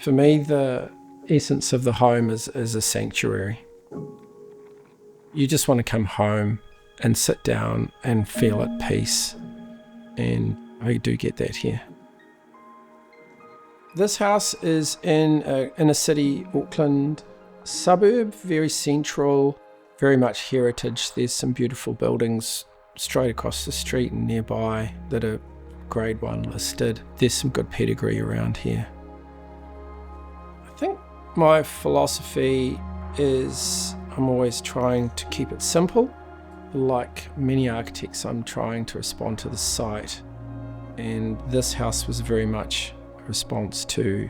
For me, the essence of the home is a sanctuary. You just want to come home and sit down and feel at peace, and I do get that here. This house is in a inner city Auckland suburb, very central, very much heritage. There's some beautiful buildings straight across the street and nearby that are grade 1 listed. There's some good pedigree around here. I think my philosophy is I'm always trying to keep it simple. Like many architects, I'm trying to respond to the site, and this house was very much a response to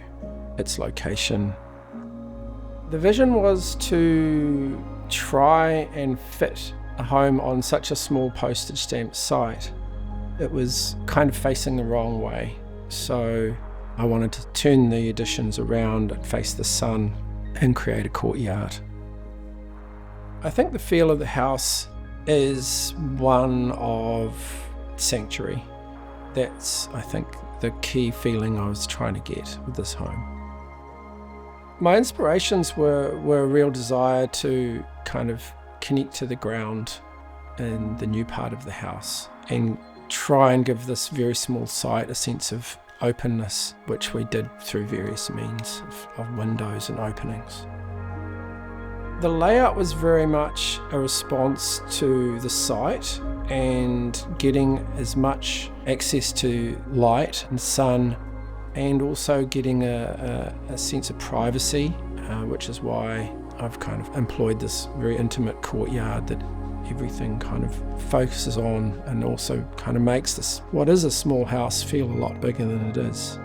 its location. The vision was to try and fit a home on such a small postage stamp site. It was kind of facing the wrong way, so I wanted to turn the additions around and face the sun and create a courtyard. I think the feel of the house is one of sanctuary. That's, I think, the key feeling I was trying to get with this home. My inspirations were a real desire to kind of connect to the ground in the new part of the house and try and give this very small site a sense of openness, which we did through various means of windows and openings. The layout was very much a response to the site and getting as much access to light and sun, and also getting a sense of privacy, which is why I've kind of employed this very intimate courtyard that everything kind of focuses on, and also kind of makes this, what is a small house, feel a lot bigger than it is.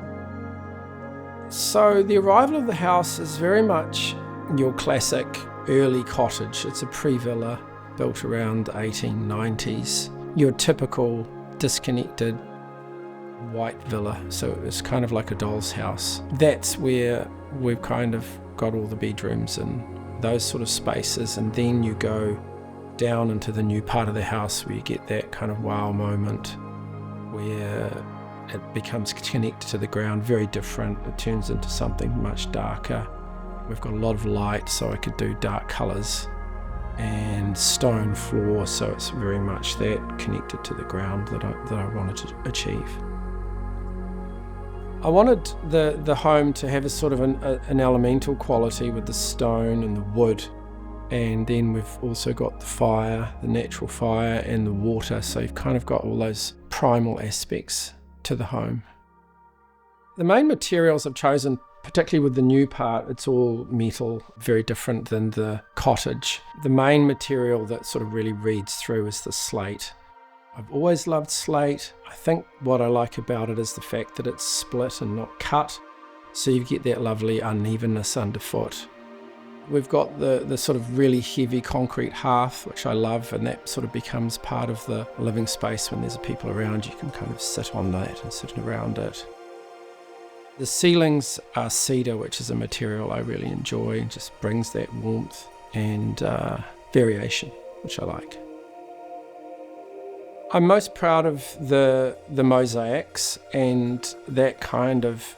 So the arrival of the house is very much your classic early cottage. It's a pre-villa built around the 1890s. Your typical disconnected white villa, so it's kind of like a doll's house. That's where we've kind of got all the bedrooms and those sort of spaces, and then you go down into the new part of the house where you get that kind of wow moment where it becomes connected to the ground, very different. It turns into something much darker. We've got a lot of light, so I could do dark colours, and stone floor, so it's very much that connected to the ground that I wanted to achieve. I wanted the home to have a sort of an elemental quality with the stone and the wood, and then we've also got the fire, the natural fire, and the water, so you've kind of got all those primal aspects to the home. The main materials I've chosen, particularly with the new part, it's all metal, very different than the cottage. The main material that sort of really reads through is the slate. I've always loved slate. I think what I like about it is the fact that it's split and not cut, so you get that lovely unevenness underfoot. We've got the sort of really heavy concrete hearth, which I love, and that sort of becomes part of the living space. When there's people around, you can kind of sit on that and sit around it. The ceilings are cedar, which is a material I really enjoy, and just brings that warmth and variation, which I like. I'm most proud of the mosaics and that kind of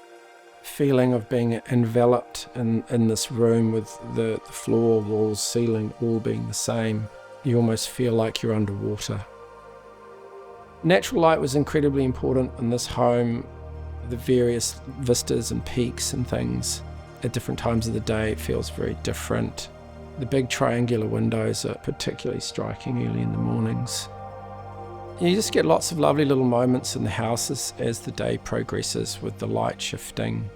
feeling of being enveloped in this room with the floor, walls, ceiling all being the same. You almost feel like you're underwater. Natural light was incredibly important in this home. The various vistas and peaks and things at different times of the day, it feels very different. The big triangular windows are particularly striking early in the mornings. You just get lots of lovely little moments in the houses as the day progresses, with the light shifting,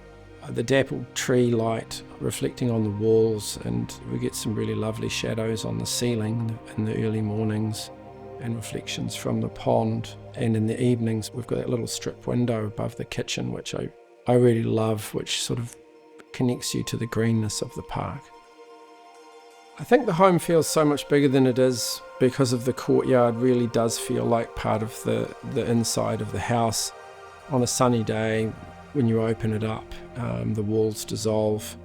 the dappled tree light reflecting on the walls, and we get some really lovely shadows on the ceiling in the early mornings, and reflections from the pond. And in the evenings we've got that little strip window above the kitchen, which I really love, which sort of connects you to the greenness of the park. I think the home feels so much bigger than it is because of the courtyard. Really does feel like part of the inside of the house. On a sunny day, when you open it up, the walls dissolve,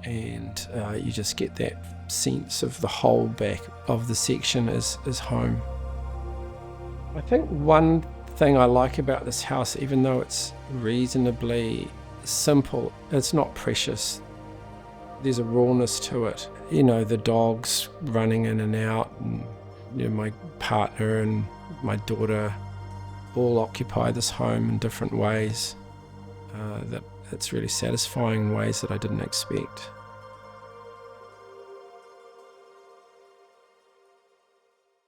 and you just get that sense of the whole back of the section is home. I think one thing I like about this house, even though it's reasonably simple. It's not precious. There's a rawness to it. You know, the dogs running in and out, and my partner and my daughter all occupy this home in different ways. That's really satisfying in ways that I didn't expect.